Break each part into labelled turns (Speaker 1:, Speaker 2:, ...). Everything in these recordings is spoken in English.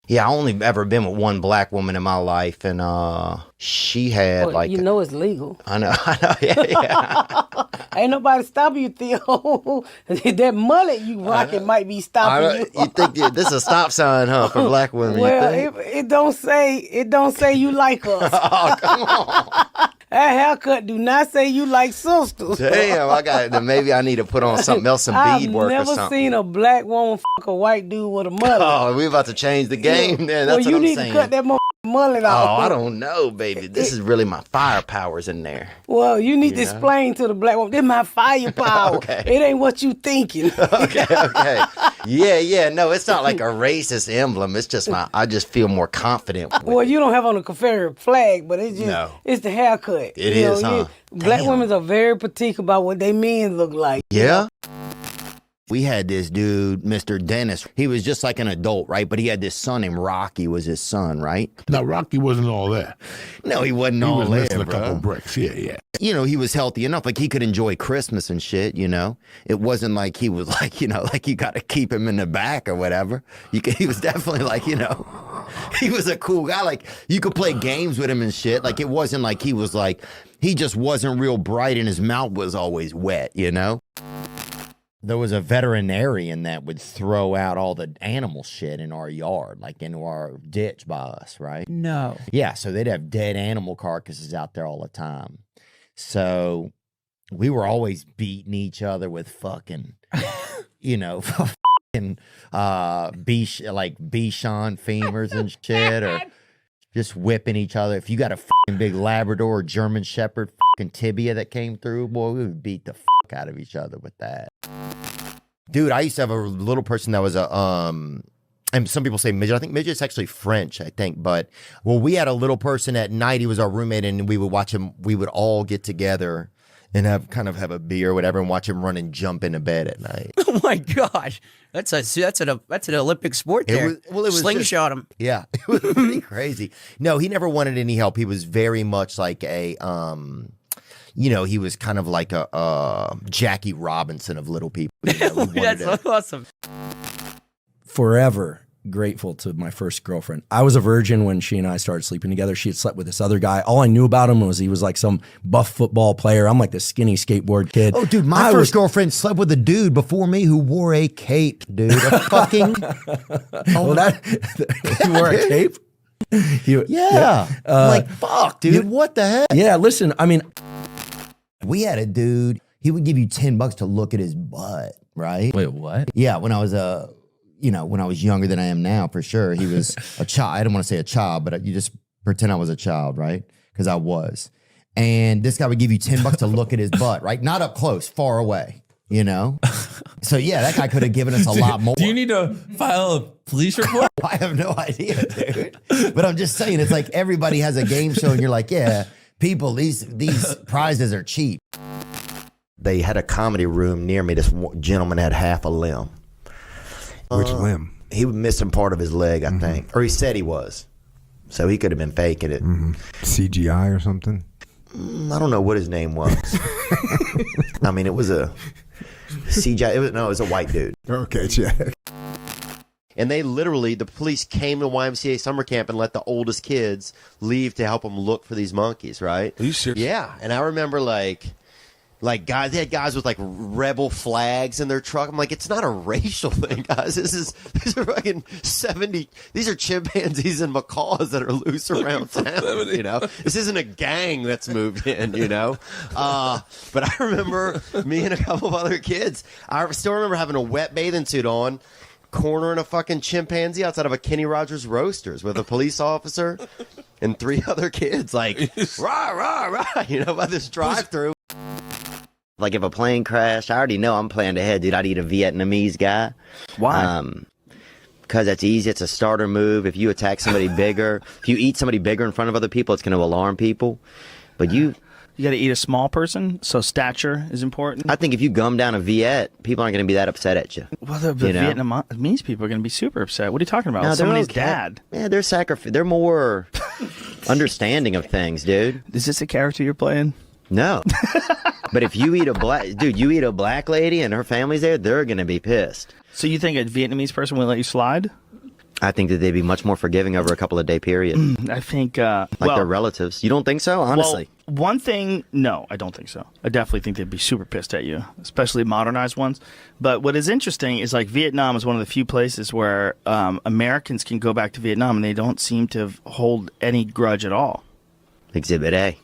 Speaker 1: Yeah, I only ever been with one black woman in my life, and she had
Speaker 2: Well, you know it's legal.
Speaker 1: I know, yeah.
Speaker 2: Ain't nobody stopping you, Theo. That mullet you rocking might be stopping you.
Speaker 1: You think this is a stop sign, huh, for black women?
Speaker 2: Well, it don't say you like us.
Speaker 1: Oh, come on.
Speaker 2: That haircut do not say you like sisters.
Speaker 1: Damn, maybe I need to put on something else, some beadwork or something.
Speaker 2: I've never seen a black woman fuck a white dude with a mullet.
Speaker 1: Oh, we about to change the game then. That's
Speaker 2: well,
Speaker 1: what I'm saying.
Speaker 2: You need to cut that mullet off.
Speaker 1: Oh, I don't know, baby. This is really my firepower's in there.
Speaker 2: Well, you need to explain to the black woman, this is my firepower.
Speaker 1: Okay.
Speaker 2: It ain't what you thinking.
Speaker 1: Okay. Yeah. No, it's not like a racist emblem. It's just I just feel more confident with
Speaker 2: Well,
Speaker 1: it.
Speaker 2: you don't have on a Confederate flag, but it's just, it's the haircut.
Speaker 1: It is, huh?
Speaker 2: Black women are very particular about what their men look like.
Speaker 1: Yeah? We had this dude, Mr. Dennis. He was just like an adult, right? But he had this son named Rocky was his son, right?
Speaker 3: Now, Rocky wasn't all that.
Speaker 1: No, he wasn't all that,
Speaker 3: He was missing a
Speaker 1: bro.
Speaker 3: couple bricks, yeah.
Speaker 1: You know, he was healthy enough. Like, he could enjoy Christmas and shit, you know? It wasn't like he was like, you know, like you got to keep him in the back or whatever. He was definitely like, you know, he was a cool guy. Like, you could play games with him and shit. Like, it wasn't like he was like, he just wasn't real bright and his mouth was always wet, you know? There was a veterinarian that would throw out all the animal shit in our yard, like into our ditch by us, right?
Speaker 4: No.
Speaker 1: Yeah, so they'd have dead animal carcasses out there all the time. So we were always beating each other with fucking, you know, fucking Bichon femurs and shit, or just whipping each other. If you got a fucking big Labrador or German Shepherd fucking tibia that came through, boy, we would beat the fuck out of each other with that. Dude, I used to have a little person that was and some people say midget. I think midget's actually French, I think. But, well, we had a little person at night. He was our roommate, and we would watch him. We would all get together and have a beer or whatever and watch him run and jump into bed at night.
Speaker 4: Oh, my gosh. That's an Olympic sport there.
Speaker 1: It was
Speaker 4: slingshot him.
Speaker 1: Yeah, it was pretty crazy. No, he never wanted any help. He was very much like a, you know, he was kind of like a Jackie Robinson of little people. You know,
Speaker 4: That's awesome.
Speaker 5: Forever grateful to my first girlfriend. I was a virgin when she and I started sleeping together. She had slept with this other guy. All I knew about him was he was like some buff football player. I'm like the skinny skateboard kid.
Speaker 1: Oh, dude, my first girlfriend slept with a dude before me who wore a cape, dude. A fucking...
Speaker 5: He wore a cape?
Speaker 1: Yeah. Like, fuck, dude. What the heck?
Speaker 5: Yeah, listen, I mean...
Speaker 1: We had a dude, he would give you $10 to look at his butt, right?
Speaker 5: Wait, what?
Speaker 1: Yeah, when I was when I was younger than I am now, for sure. He was a child. I don't want to say a child, but you just pretend I was a child, right? Because I was. And this guy would give you $10 to look at his butt, right? Not up close, far away, you know? So yeah, that guy could have given us a lot more.
Speaker 6: Do you need to file a police report?
Speaker 1: I have no idea, dude. But I'm just saying, it's like everybody has a game show and you're like, yeah, people, these prizes are cheap. They had a comedy room near me. This gentleman had half a limb.
Speaker 7: Which limb?
Speaker 1: He was missing part of his leg, I think. Or he said he was. So he could have been faking it.
Speaker 7: CGI or something?
Speaker 1: I don't know what his name was. I mean, it was a CGI. It was a white dude.
Speaker 7: Okay, check.
Speaker 8: And they literally, the police came to YMCA summer camp and let the oldest kids leave to help them look for these monkeys, right?
Speaker 3: Are you serious?
Speaker 8: Yeah. And I remember like guys, they had guys with like rebel flags in their truck. I'm like, it's not a racial thing, guys. These are fucking 70, these are chimpanzees and macaws that are loose around town, you know? This isn't a gang that's moved in, you know? But I remember me and a couple of other kids, I still remember having a wet bathing suit on, cornering a fucking chimpanzee outside of a Kenny Rogers Roasters with a police officer and 3 other kids, like, rah, rah, rah, you know, by this drive-through.
Speaker 1: Like if a plane crashed, I already know I'm planning ahead, dude. I'd eat a Vietnamese guy.
Speaker 4: Why?
Speaker 1: Because that's easy. It's a starter move. If you attack somebody bigger, if you eat somebody bigger in front of other people, it's going to alarm people. But you
Speaker 4: got to eat a small person, so stature is important.
Speaker 1: I think if you gum down a Viet, people aren't going to be that upset at you.
Speaker 4: Well, the Vietnamese people are going to be super upset. What are you talking about?
Speaker 1: No,
Speaker 4: Somebody's
Speaker 1: okay.
Speaker 4: dad.
Speaker 1: Yeah, they're more understanding of things, dude.
Speaker 4: Is this a character you're playing?
Speaker 1: No. But if you eat a black lady and her family's there, they're going to be pissed.
Speaker 4: So you think a Vietnamese person will let you slide?
Speaker 8: I think that they'd be much more forgiving over a couple of day period.
Speaker 9: I think
Speaker 8: Like their relatives. You don't think so? Honestly.
Speaker 9: Well, one thing, no, I don't think so. I definitely think they'd be super pissed at you, especially modernized ones. But what is interesting is like Vietnam is one of the few places where Americans can go back to Vietnam and they don't seem to hold any grudge at all.
Speaker 8: Exhibit A.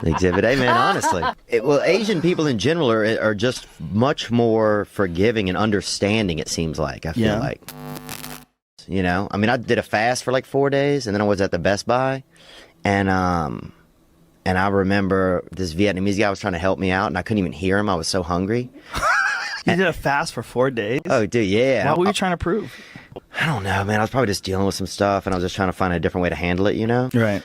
Speaker 8: Exhibit A, man, honestly. Well, Asian people in general are just much more forgiving and understanding, it seems like. I feel like. You know? I mean, I did a fast for like 4 days, and then I was at the Best Buy, and I remember this Vietnamese guy was trying to help me out, and I couldn't even hear him. I was so hungry.
Speaker 9: You did a fast for 4 days?
Speaker 8: Oh, dude, yeah.
Speaker 9: What were you trying to prove?
Speaker 8: I don't know, man. I was probably just dealing with some stuff, and I was just trying to find a different way to handle it, you know?
Speaker 9: Right.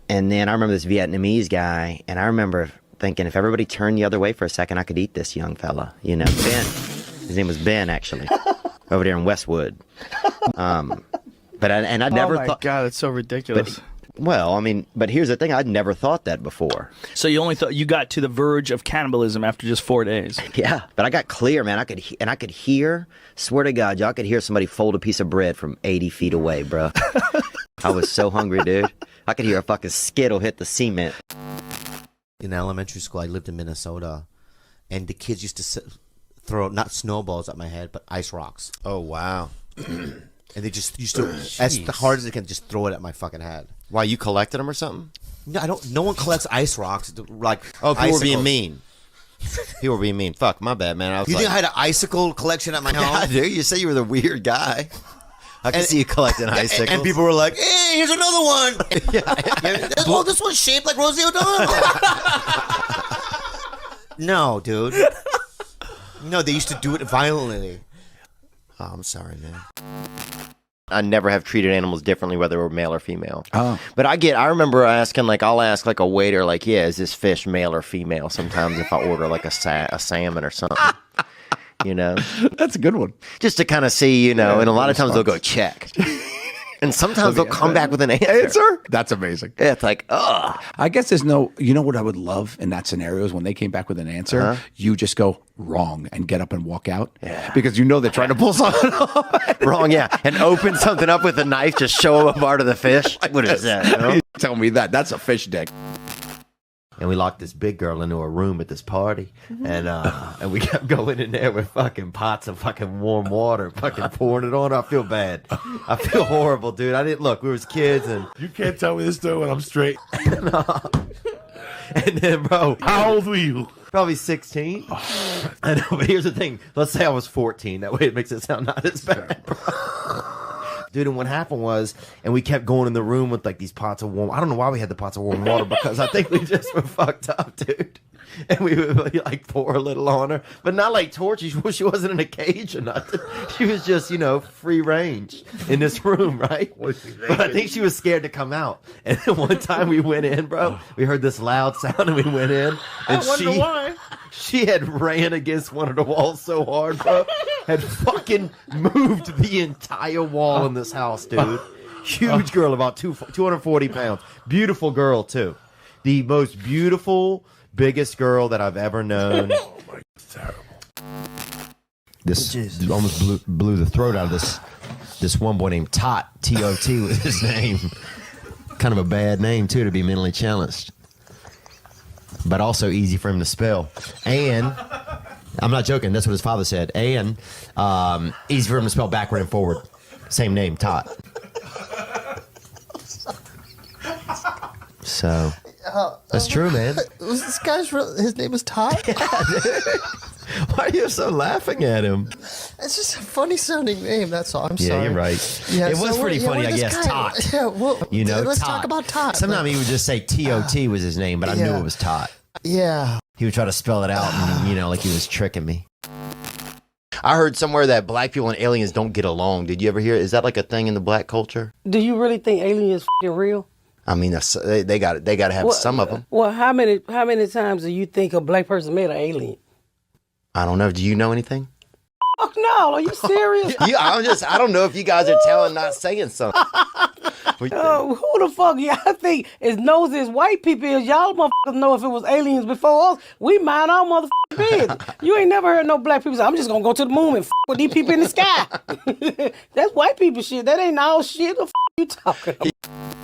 Speaker 8: And then I remember this Vietnamese guy, and I remember thinking if everybody turned the other way for a second, I could eat this young fella. You know, Ben. His name was Ben, actually, over there in Westwood. But I never thought.
Speaker 9: Oh my God, that's so ridiculous.
Speaker 8: Well, I mean, but here's the thing: I'd never thought that before.
Speaker 9: So you only thought you got to the verge of cannibalism after just 4 days?
Speaker 8: Yeah, but I got clear, man. I could hear. Swear to God, y'all could hear somebody fold a piece of bread from 80 feet away, bro. I was so hungry, dude. I could hear a fucking skittle hit the cement.
Speaker 10: In elementary school, I lived in Minnesota, and the kids used to throw not snowballs at my head, but ice rocks.
Speaker 8: Oh wow!
Speaker 10: And they just used to, as hard as they can, just throw it at my fucking head.
Speaker 8: Why, you collected them or something?
Speaker 10: No, I don't. No one collects ice rocks. Like,
Speaker 8: oh, people were being
Speaker 10: icicles.
Speaker 8: mean. People were being mean. Fuck, my bad, man. I was
Speaker 10: You
Speaker 8: like,
Speaker 10: think I had an icicle collection at my home?
Speaker 8: yeah, dude. You say you were the weird guy. I can see you collecting icicles.
Speaker 10: And people were like, "Hey, here's another one." Oh, this one's shaped like Rosie O'Donnell. No, dude. No, they used to do it violently.
Speaker 8: Oh, I'm sorry, man. I never have treated animals differently, whether they were male or female.
Speaker 5: Oh.
Speaker 8: But I remember asking, like, I'll ask, like, a waiter, like, yeah, is this fish male or female? Sometimes if I order, like, a salmon or something. You know?
Speaker 3: That's a good one.
Speaker 8: Just to kind of see, you know, and a lot of times they'll go check. And sometimes they'll come back with an answer.
Speaker 3: That's amazing.
Speaker 8: Yeah, it's like, ugh.
Speaker 6: I guess there's no, you know what I would love in that scenario is when they came back with an answer, you just go wrong and get up and walk out.
Speaker 8: Yeah.
Speaker 6: Because you know they're trying to pull something off.
Speaker 8: Wrong, yeah. And open something up with a knife, just show them a part of the fish. What is that? You know?
Speaker 6: Tell me that. That's a fish dick.
Speaker 8: And we locked this big girl into a room at this party, and we kept going in there with fucking pots of fucking warm water, fucking pouring it on her. I feel bad. I feel horrible, dude. I didn't look. We was kids, and
Speaker 3: You can't tell me this story when I'm straight.
Speaker 8: and then, bro,
Speaker 3: How old were you?
Speaker 8: probably 16. I know, but here's the thing. Let's say I was 14. That way, it makes it sound not as bad, bro. Dude, and what happened was, and we kept going in the room with like these pots of warm. I don't know why we had the pots of warm water because I think we just were fucked up, dude. And we would like pour a little on her, but not like torture. She wasn't in a cage or nothing. She was just, you know, free range in this room, right? But I think she was scared to come out. And then one time we went in, bro. We heard this loud sound, and we went in, and
Speaker 3: why.
Speaker 8: she had ran against one of the walls so hard, bro. Had fucking moved the entire wall in this house, dude. Huge girl, about 240 pounds. Beautiful girl, too. The most beautiful, biggest girl that I've ever known.
Speaker 3: Oh my, terrible.
Speaker 1: This almost blew the throat out of this one boy named Tot. T-O-T was his name. Kind of a bad name, too, to be mentally challenged. But also easy for him to spell. And, I'm not joking, that's what his father said. And easy for him to spell backward and forward. Same name, Tot. So, that's true, man.
Speaker 10: Was this guy's his name was Todd?
Speaker 1: Why are you so laughing at him?
Speaker 10: It's just a funny sounding name. That's all. I'm sorry.
Speaker 1: Yeah, you're right.
Speaker 10: Yeah,
Speaker 1: it was
Speaker 10: so
Speaker 1: pretty funny,
Speaker 10: where
Speaker 1: I
Speaker 10: this
Speaker 1: guess.
Speaker 10: guy-
Speaker 1: Tot.
Speaker 10: Yeah, well,
Speaker 1: You know,
Speaker 10: let's
Speaker 1: Tot.
Speaker 10: talk about Tot.
Speaker 1: Sometimes he would just say T-O-T was his name, but I knew
Speaker 10: yeah.
Speaker 1: it was Tot.
Speaker 10: Yeah.
Speaker 1: He would try to spell it out, and, you know, like he was tricking me.
Speaker 8: I heard somewhere that black people and aliens don't get along. Did you ever hear? Is that like a thing in the black culture?
Speaker 2: Do you really think aliens f***ing real?
Speaker 8: I mean, they got to have some of them.
Speaker 2: Well, how many times do you think a black person met an alien?
Speaker 8: I don't know. Do you know anything?
Speaker 2: Fuck no, are you serious?
Speaker 8: I don't know if you guys are telling, not saying something.
Speaker 2: Who the fuck y'all think is nosy as white people is? Y'all motherfuckers know if it was aliens before us. We mind our motherfucking business. You ain't never heard no black people say, I'm just gonna go to the moon and with these people in the sky. That's white people shit. That ain't our shit. What the fuck you talking about?